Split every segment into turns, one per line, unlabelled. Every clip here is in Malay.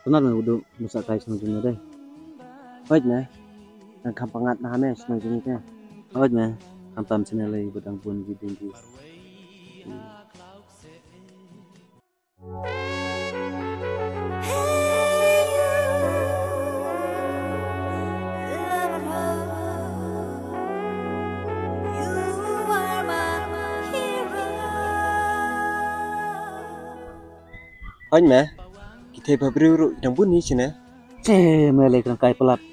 Tunat na udah musa kai senang jenuh deh. Hoit na, ang kampangat na kami senang jenuh deh. Hoit na, kampam senalay budang pun gitu. Hoit na, kita berburu yang pun ni sini. Melek rangkai pelap.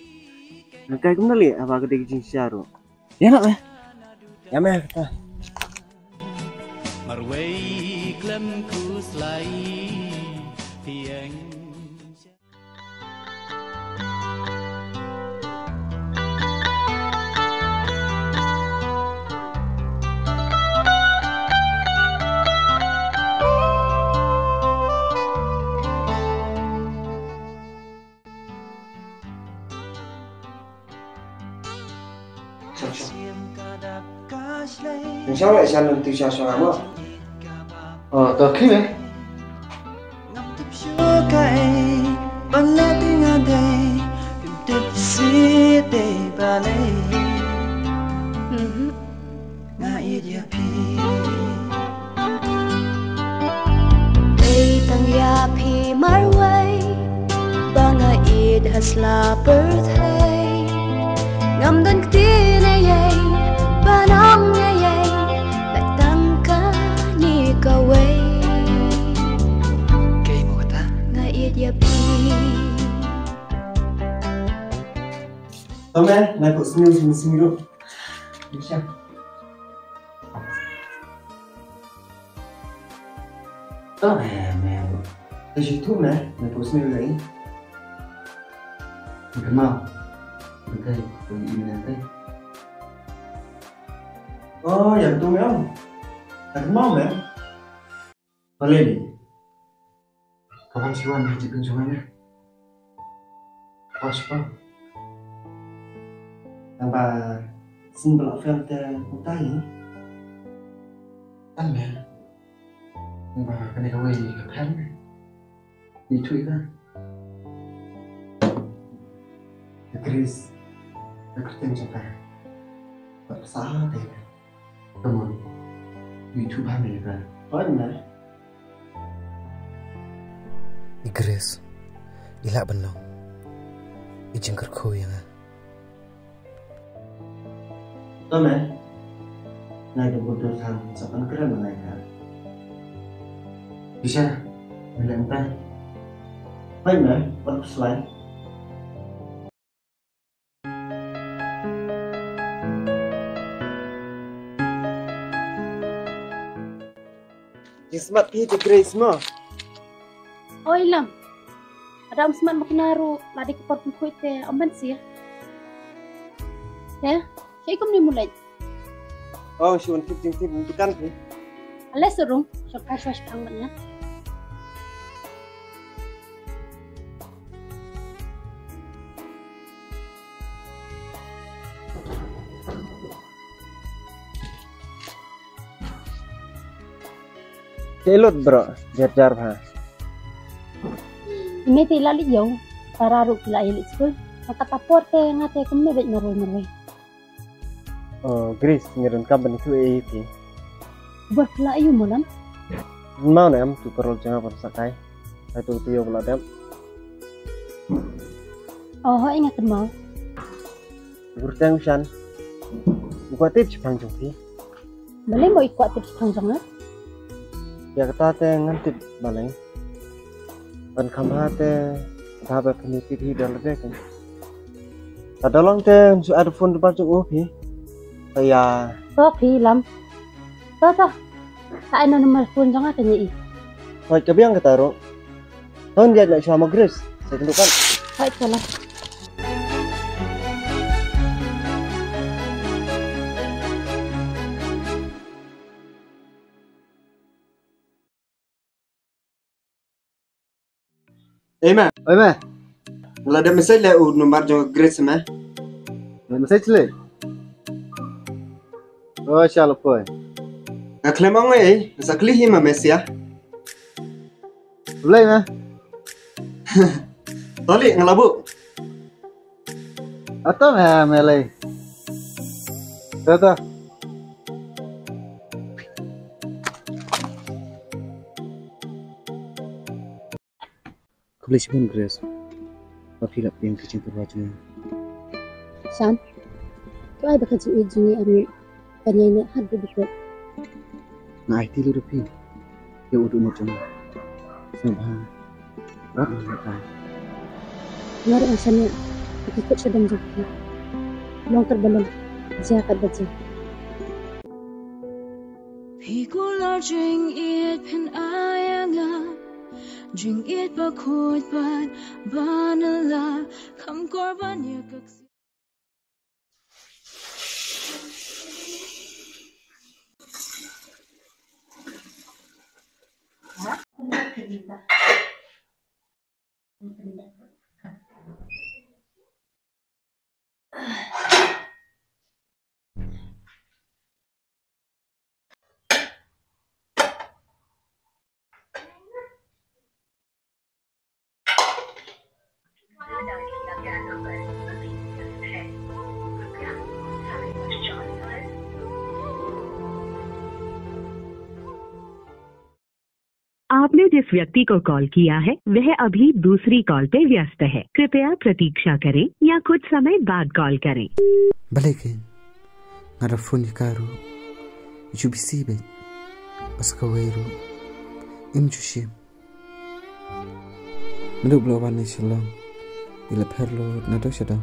Rangkai kemana li? Apa kita kicing siaru? Ya nak meh? Ya meh kita.
Marway klemku selai tiang.
Làm sao lại sang lần từ xa xa mà? Tớ khi đấy.
Hasla birthday ngam dan ktina yay banam yay batangka ni kaway
Kay mo kata
ngait ya pi
Tome, na ko sini. Bisa. Tome, Tôi chỉ thuốc này, na ko sini lagi. Mau, okay, ini nanti. Oh, yang tu memang. Tak mau mem. Boleh ni. Kapan siwan hiji kunjungannya? Pas pa. Nampak simbol filter utai. Kan mem. Nampak kena kawai ke pen. Di Twitter. Chris, aku cakap, bersama deh, teman, YouTube Amerika, benar.
Chris, ilak benar, ijengker kau yang.
Tome, naik keputusan sepan keren mereka. Bisa, bilang apa? Benar, selain. Smart itu Grace mo.
Oh ilam. Ada smart maknaru ladi ke parpun kuit te amban sih. Ya, saya kum ni mulai.
Oh, si wanti ting untuk kan ni.
Alas surung, so kaswas pangnya.
Celot bro, jar ha.
Ini te lali jauh, tararu kila elit school. Maka tapor te ngate kum ne bet maroi.
Oh, Grace ngirim kabar itu itu.
Buat kila ayu malam.
Mau nem tu perlu jangan persakai. Itu tiyo beladam.
Oh, ingat mau.
Bertang usan. Buka tips panjang sih.
Boleh mau ikut tips panjang lah.
Ya kata teh ngantip baleng. Pan kamha teh dhaba kini tithi dal deh kan. Tadolong teh su ada phone depan cuk opi. Saya
So film. So. Sa ano nomor phone jangan tanya i.
Hoy kabiang ketaro. Tahun dia nak sama Grace. Saya tentukan.
Hai salah.
Ma. Oi ma. Ngala ada message le nomor jo Grace ma. Message le. Oh, siapa pun? Nak lemang eh, sakli hima mesia. Boleh mah? Toli ngelabu. Atau melei. Tata. Kau boleh simpan Grace. Tapi tak pengen kecil terwajib.
San, tu ai bakal jungi ami kanya had duduk.
Nah, itu lu depi. Ya udah macam. Sebab apa?
Ngaruh asalnya ikut sedang jadi. Long terbalam zakat baca.
Pikular jing it pen ayanga jing it bakut ban banala kam korban ya kaksi.
आपने जिस व्यक्ति को कॉल किया है वह अभी दूसरी कॉल पे व्यस्त है। कृपया प्रतीक्षा करें या कुछ समय बाद कॉल करें।
Balik ngara phone karu ichu bisibe paska wairu imchu shim menduk blowan ni shalom ila perlo na do shada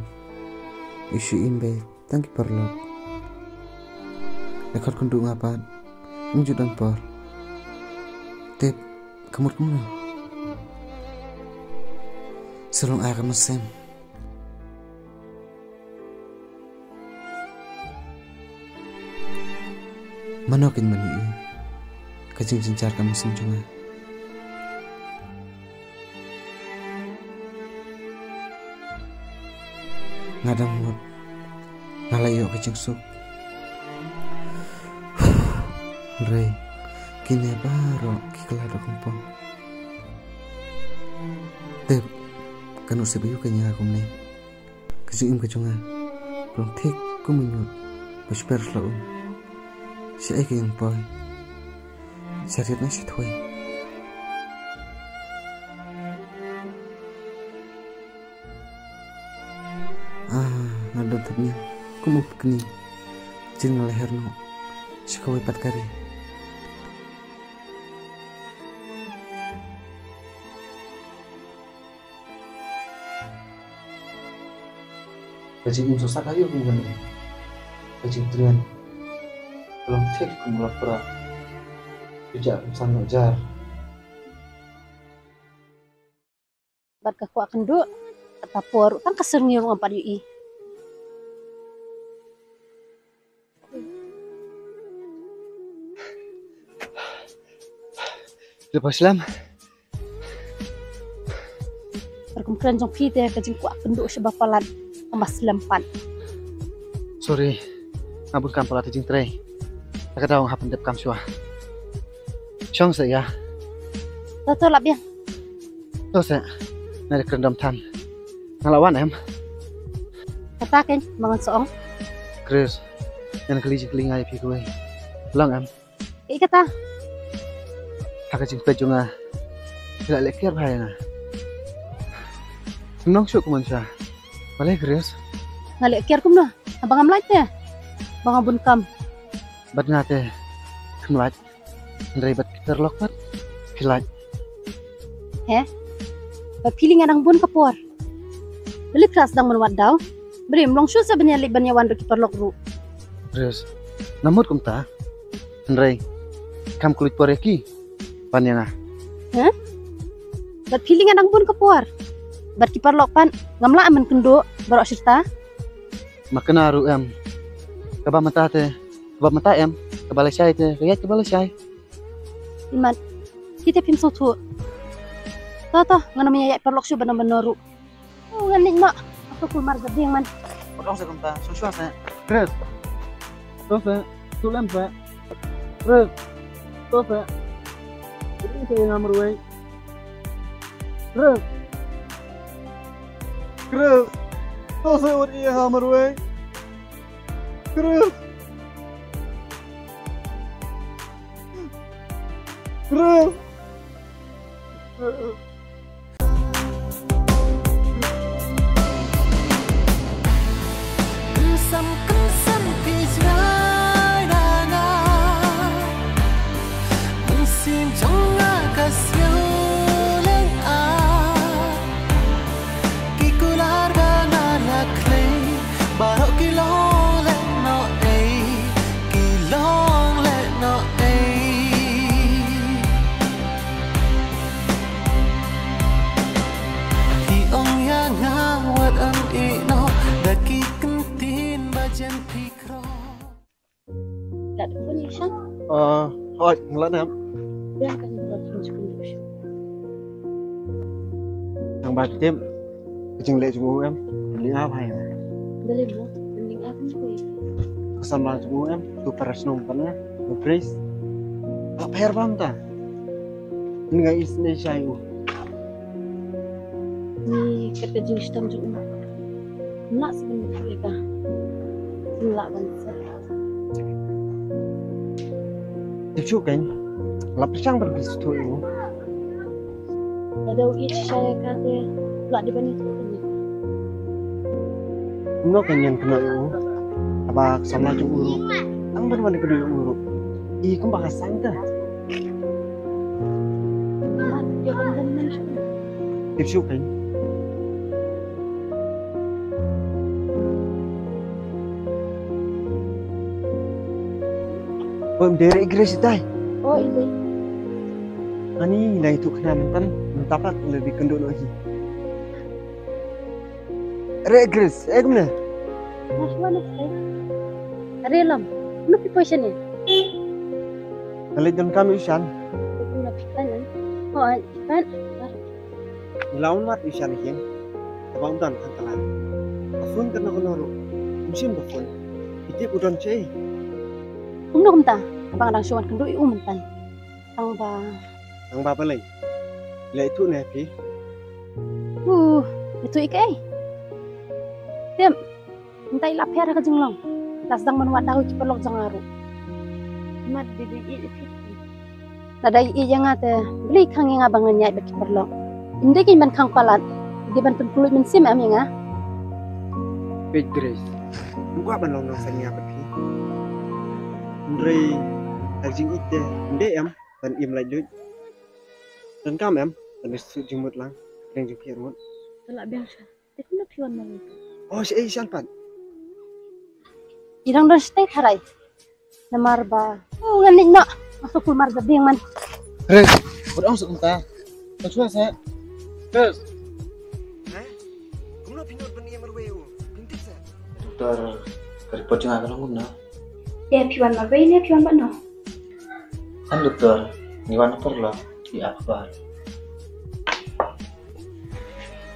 isu imbe tangki perlo nakal kundu ngapan imju dan por tip kamur kumna selong aga masem manokin mani kajing jencar kamu senjunga ngadam mut ngalayo kajing suk rey kini baro kikelado kumpong tep kanu sebiyu kanya kumne kajing im kajunga belum tik kumunyut basper slow si ai keng poi sariat na si thoi ngadon tapnya kumu keni jin leher no si kawai pat kari kajing susah kayu bukan kajing trian belum tek kumulak berat tidak bisa ngejar
Barka ko akan do tapor kan kaserngi ang padi.
Lepas Islam
Perkumpulan jong pite kajing ko akan do sebab palan emas lempan.
sorry ngabur kan pala tijing tray tak ada orang hapen dep kam shua chong saya
Tato lap yang
to saya nari kerendam tan ngalawan em
katakan mangan soong.
Chris yang keliji kelingai pi gue lang em
Kata
tak jing pe junga tidak lekir bahaya na nong syuk kumansa balik Chris
ngalik kiar kum na abang amlait ya bang abun kam
bat ngate kemlaj ndrai bat terlok bat pilaj
Piling adang bun kapor. Beli keras dang menwat daw. Beri mlong shu sebenarnya lip banyawan do kiperlok ru.
Chris namut kumta ndrai kam kulit poreki panyanga
Bat piling adang bun kapor. Bat kiperlok pan ngamla amen kendo barok serta.
makana ru em kaba mata em kabala syai te kayat kabala syai
Iman kita pim sotu. Tato ngana maya perlok shu benar ru. Oh nganik mak aku kulmar gede man.
potong sa kumta suswa sa Chris to sa tulam sa Chris to sa ini saya ngamur wei Chris Chris, kau saya udah iya hammer way. Chris. Chris.
Tak ada pun Ishan.
Thôi, ngelain em.
Biarkan buat tunjuk dulu.
Thằng bà tim, cái chừng lệ chúng em, lính áp hay mà.
Boleh bu, mending aku nih.
Kesalahan chúng em, tu paras nompan ya, tu pres. Tak fair bang ta? Ini nggak isne sayu.
Ni kata jenis tam juga. Nak sebenarnya mereka. Selak bangsa.
Tiếp xúc cảnh, lập trang bật cái thôi luôn.
Ada uji saya kata, lak di bani tu.
Nó cái nhân kena itu, apa sama cuma urut, ang bermana kedua urut, ikan bakas sangka.
Mat, dia kan mention.
Tiếp xúc cảnh. Bom dari Grace tay.
Oh ini.
Ani nai tu kena mentan, mentapak lebih kendor lagi. Grace, mana?
Mas mana saya? Relam, nak position ni.
Kalau jam kami Ishan,
Aku nak fikir ni. Oh, kan?
lawan mat Ishan ni, abang dan kantalan. Afun kena kenoro, musim bafun. Itu udan cai.
Unok mta, abang orang syuan kendui mentan. Ang ba.
Ang bapa lagi. Lai itu ni api.
Itu ikai. Tem, entai lapher ka jinglong. Tas dang manwa daw ki pelok jangaru. Mat bibi i fit. Tadai i janga te beli kang nga bangan nyai beki pelok. Inde ki man kang palat. Di ban puluh min sim am nga.
Big Grace. Buka ban long sanya api. Ndrei ajing ite inde em dan im lai duit. Dan kam em dan isu jumut lang yang jupir mut.
Telak biasa. Tapi nak pion mau.
Oh si Ishan pan.
Irang dah stay tharai. Namar ba. Oh nganik nak. Masuk kulmar zabing man.
Grace, berang sebentar. Kau saya. Grace. Kamu nak pinjam bani yang berweu. Pintik saya.
Dokter, report jangan kalau guna.
Dia pion marway ni pion ba no.
Kan dokter, ni warna perlu di akhbar.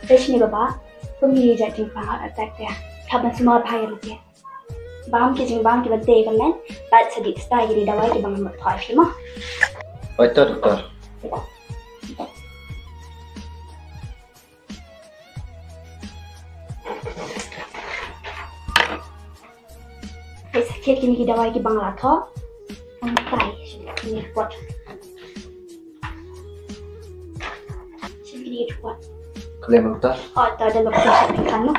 Rachni baba, pemilih jadi pangat attack dia. Kapan semua bahaya lagi. Bam kijing bam kita tekan len, bat sedikit stay jadi dawai di bangun berthai cuma.
Betul dokter.
Sakit kini kita dawai di bangla tho, angkai ini kuat. Sini kuat.
Klaim dokter.
Oh, ada lokasi kan no.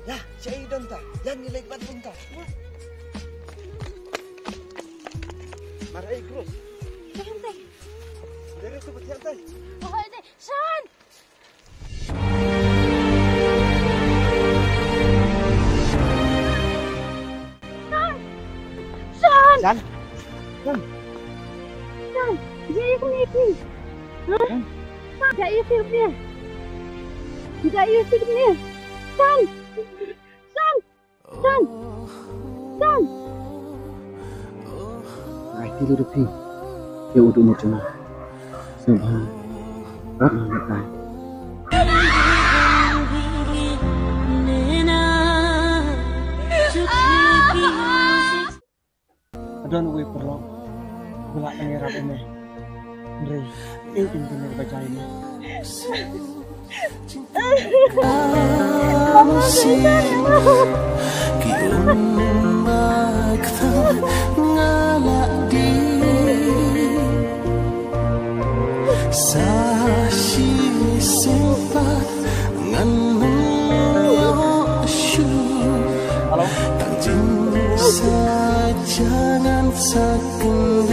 Ya, saya idon tak. Yang nilai bat unta. Marai Cruz. Dari itu betul tak?
Oh ini, Shan.
Jan.
Dia ikut ni. Hah? Tidak ikut dia. Tidak ikut dia. Shan.
Ai tidur di ping. Dia udah umur cuma. Sebab orang nak tahu. Adon we perlu gelak pengerap ini. Ndre, ingin bener baca ini.
Halo.
Jangan sakit